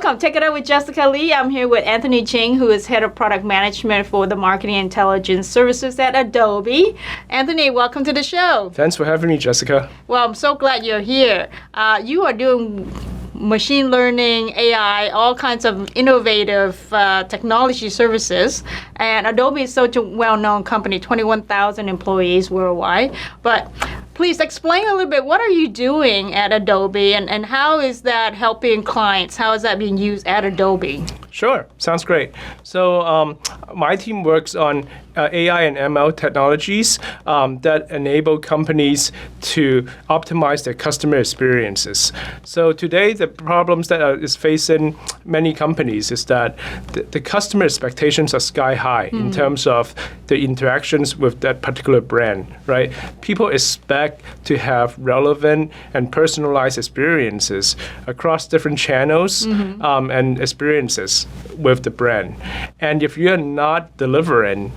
Welcome. Take it up with Jessica Lee. I'm here with Anthony Ching, who is Head of Product Management for the Marketing Intelligence Services at Adobe. Anthony, welcome to the show. Thanks for having me, Jessica. Well, I'm so glad you're here. You are doing machine learning, AI, all kinds of innovative technology services. And Adobe is such a well-known company, 21,000 employees worldwide. But please explain a little bit, what are you doing at Adobe and how is that helping clients? How is that being used at Adobe? Sure, sounds great. So my team works on AI and ML technologies that enable companies to optimize their customer experiences. So today, the problems that is facing many companies is that the customer expectations are sky high in terms of the interactions with that particular brand, right? People expect to have relevant and personalized experiences across different channels and experiences with the brand. And if you're not delivering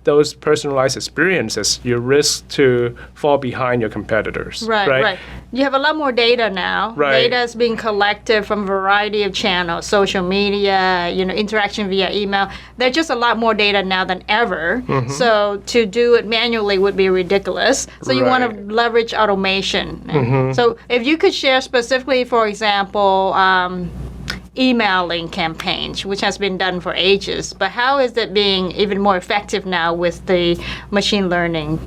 those personalized experiences, you risk to fall behind your competitors. Right. You have a lot more data now. Right. Data is being collected from a variety of channels, social media, interaction via email. There's just a lot more data now than ever. So to do it manually would be ridiculous. So you want to leverage automation. So if you could share specifically, for example, emailing campaigns, which has been done for ages, but how is it being even more effective now with the machine learning?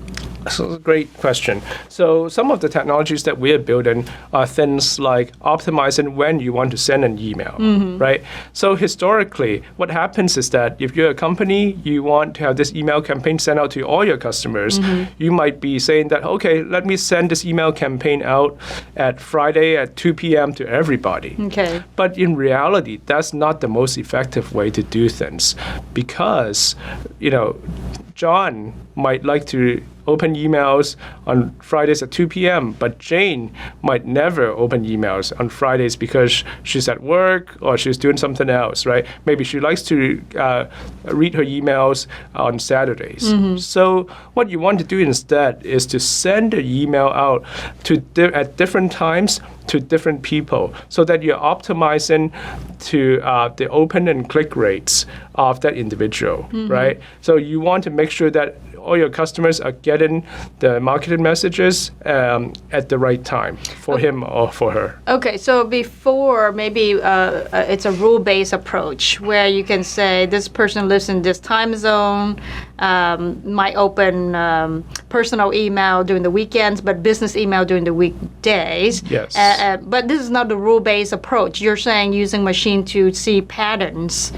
So great question. So some of the technologies that we are building are things like optimizing when you want to send an email, right? So historically, what happens is that if you're a company, you want to have this email campaign sent out to all your customers, you might be saying that, okay, let me send this email campaign out at Friday at 2 p.m. to everybody. Okay. But in reality, that's not the most effective way to do things because, John might like to open emails on Fridays at 2 p.m., but Jane might never open emails on Fridays because she's at work or she's doing something else, right? Maybe she likes to read her emails on Saturdays. So what you want to do instead is to send the email out at different times to different people so that you're optimizing to the open and click rates of that individual, right? So you want to make sure that all your customers are getting the marketing messages at the right time for him or for her. Okay, so before maybe it's a rule-based approach where you can say this person lives in this time zone, might open personal email during the weekends, but business email during the weekdays. Yes. But this is not the rule-based approach. You're saying using machine to see patterns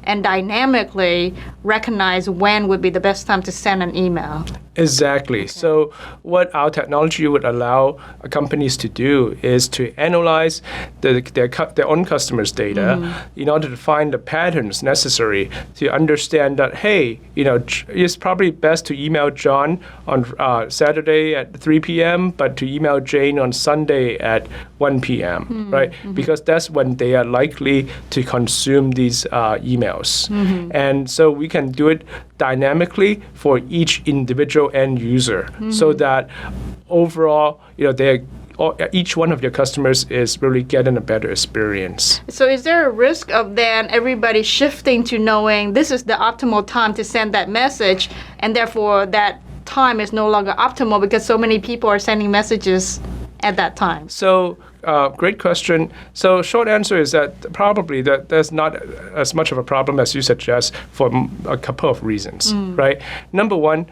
and dynamically recognize when would be the best time to send an email. Exactly. Okay. So what our technology would allow companies to do is to analyze their own customers' data in order to find the patterns necessary to understand that, hey, it's probably best to email John on Saturday at 3 p.m., but to email Jane on Sunday at 1 p.m., right? Because that's when they are likely to consume these emails. And so we can do it dynamically for each individual end user so that overall, each one of your customers is really getting a better experience. So is there a risk of then everybody shifting to knowing this is the optimal time to send that message, and therefore that time is no longer optimal because so many people are sending messages at that time? So great question. So short answer is that probably that there's not as much of a problem as you suggest for a couple of reasons, right? Number one,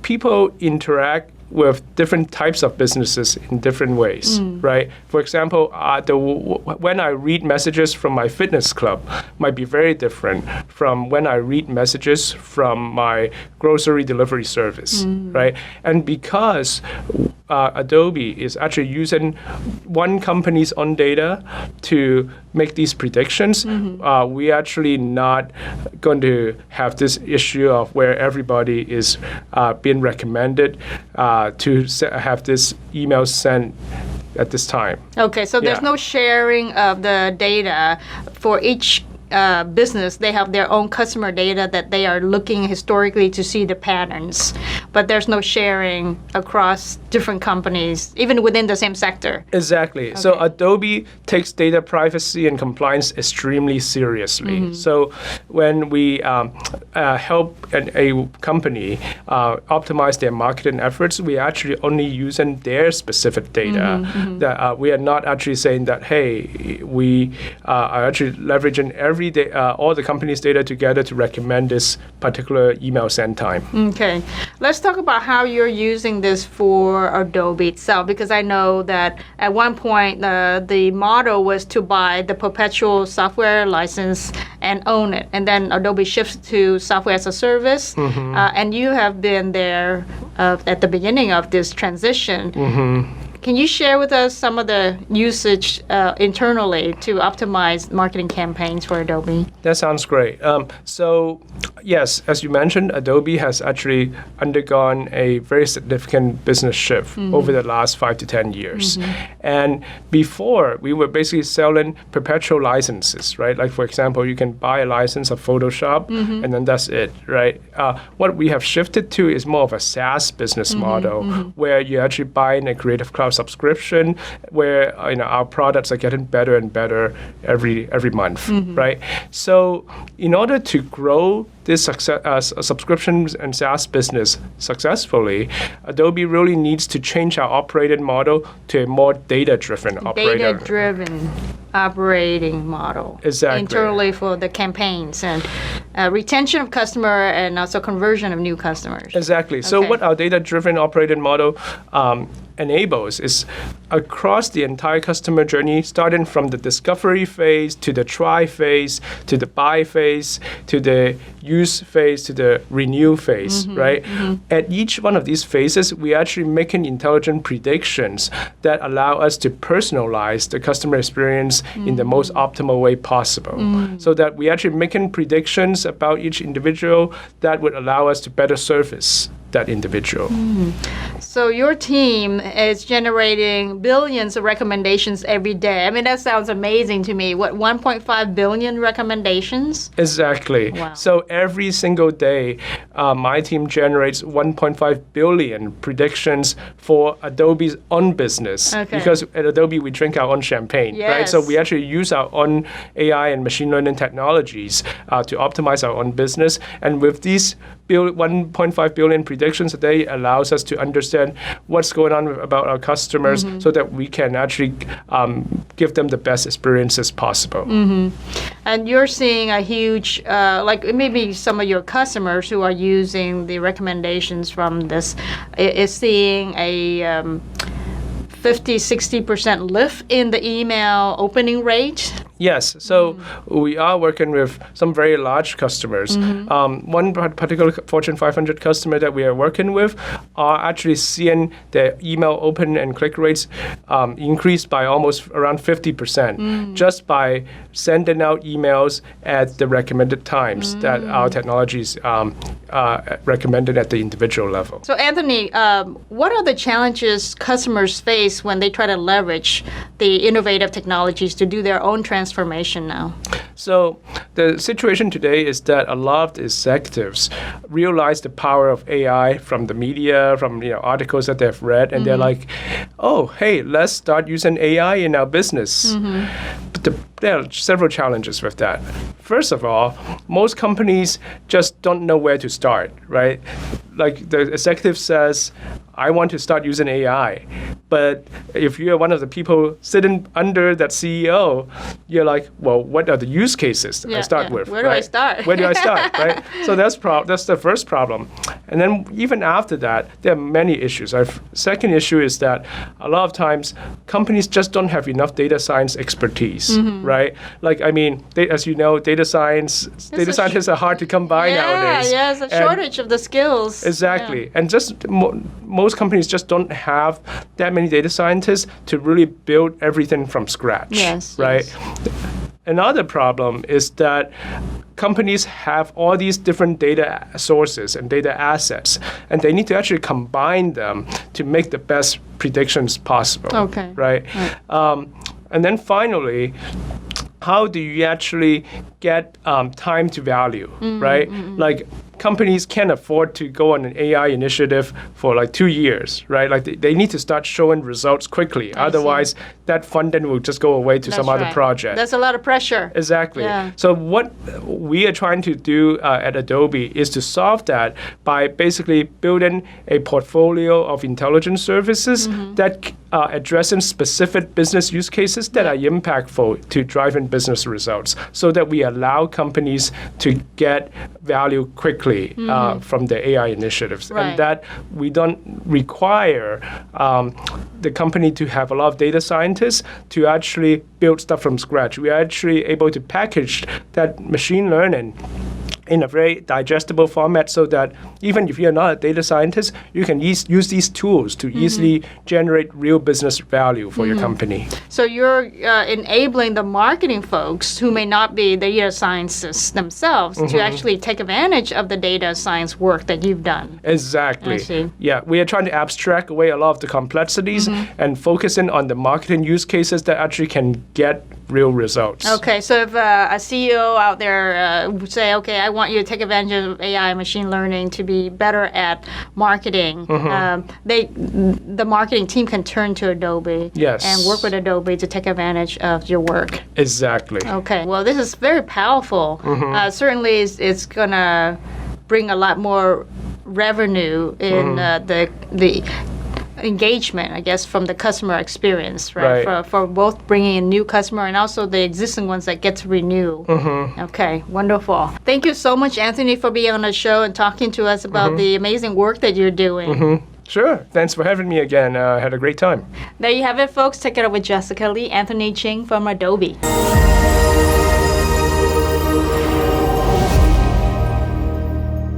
people interact with different types of businesses in different ways, right? For example, when I read messages from my fitness club might be very different from when I read messages from my grocery delivery service, right? And because Adobe is actually using one company's own data to make these predictions, we actually not going to have this issue of where everybody is being recommended to have this email sent at this time. Okay, so there's no sharing of the data for each business, they have their own customer data that they are looking historically to see the patterns, but there's no sharing across different companies, even within the same sector. Exactly. So Adobe takes data privacy and compliance extremely seriously. So when we help a company optimize their marketing efforts, we actually only using their specific data. That we are not actually saying that, hey, we are actually leveraging every day, all the company's data together to recommend this particular email send time. Okay. Let's talk about how you're using this for Adobe itself, because I know that at one point the model was to buy the perpetual software license and own it. And then Adobe shifts to software as a service. And you have been there at the beginning of this transition. Can you share with us some of the usage internally to optimize marketing campaigns for Adobe? That sounds great. So, yes, as you mentioned, Adobe has actually undergone a very significant business shift over the last 5 to 10 years. And before, we were basically selling perpetual licenses, right? Like, for example, you can buy a license of Photoshop, and then that's it, right? What we have shifted to is more of a SaaS business model, where you're actually buying a Creative Cloud subscription, where our products are getting better and better every month, right? So in order to grow this subscriptions and SaaS business successfully, Adobe really needs to change our operating model to a more data-driven operating model. Exactly. Internally for the campaigns and retention of customer and also conversion of new customers. Exactly. So what our data-driven operating model enables is across the entire customer journey, starting from the discovery phase to the try phase, to the buy phase, to the use phase, to the renew phase, right? At each one of these phases, we actually making intelligent predictions that allow us to personalize the customer experience in the most optimal way possible. So that we actually making predictions about each individual that would allow us to better service that individual. So your team is generating billions of recommendations every day. I mean, that sounds amazing to me. What, 1.5 billion recommendations? Exactly. Wow. So every single day, my team generates 1.5 billion predictions for Adobe's own business. Because at Adobe, we drink our own champagne, right? So we actually use our own AI and machine learning technologies to optimize our own business. And with these 1.5 billion predictions a day allows us to understand what's going on about our customers so that we can actually give them the best experiences possible. And you're seeing a huge, like maybe some of your customers who are using the recommendations from this is seeing a 50-60% lift in the email opening rate. Yes, so we are working with some very large customers. One particular Fortune 500 customer that we are working with are actually seeing their email open and click rates increase by almost around 50% just by sending out emails at the recommended times that our technologies recommended at the individual level. So Anthony, what are the challenges customers face when they try to leverage the innovative technologies to do their own transformation now? So the situation today is that a lot of the executives realize the power of AI from the media, from articles that they've read, and they're like, oh, hey, let's start using AI in our business. But there are several challenges with that. First of all, most companies just don't know where to start, right? Like the executive says, I want to start using AI. But if you're one of the people sitting under that CEO, you're like, well, what are the use cases I start with? Where do I start? Where do I start, right? So that's the first problem. And then even after that, there are many issues. Second issue is that a lot of times companies just don't have enough data science expertise, right? Like, I mean, as you know, data scientists are hard to come by nowadays. Yeah, it's a shortage of the skills. Exactly. Yeah. And just most companies just don't have that many data scientists to really build everything from scratch. Yes. Right? Yes. Another problem is that companies have all these different data sources and data assets, and they need to actually combine them to make the best predictions possible. Okay. Right? And then finally, how do you actually get time to value, right? Like companies can't afford to go on an AI initiative for like 2 years, right? Like they need to start showing results quickly. Otherwise, that funding will just go away to some other project. That's a lot of pressure. Exactly. Yeah. So what we are trying to do at Adobe is to solve that by basically building a portfolio of intelligence services that addressing specific business use cases that are impactful to driving business results, so that we allow companies to get value quickly from the AI initiatives, Right. and that we don't require the company to have a lot of data scientists to actually build stuff from scratch. We are actually able to package that machine learning in a very digestible format, so that even if you're not a data scientist, you can use these tools to easily generate real business value for your company. So you're enabling the marketing folks who may not be the data scientists themselves to actually take advantage of the data science work that you've done. Exactly. I see. Yeah, we are trying to abstract away a lot of the complexities and focusing on the marketing use cases that actually can get real results. Okay, so if a CEO out there would say, okay, I want you to take advantage of AI and machine learning to be better at marketing, the marketing team can turn to Adobe Yes. and work with Adobe to take advantage of your work. Exactly. Okay, well, this is very powerful. Certainly, it's going to bring a lot more revenue in the engagement, I guess, from the customer experience, right? Right. For both bringing in new customer and also the existing ones that get to renew. Okay, wonderful. Thank you so much, Anthony, for being on the show and talking to us about the amazing work that you're doing. Sure. Thanks for having me again. I had a great time. There you have it, folks. Take it up with Jessica Lee, Anthony Ching from Adobe.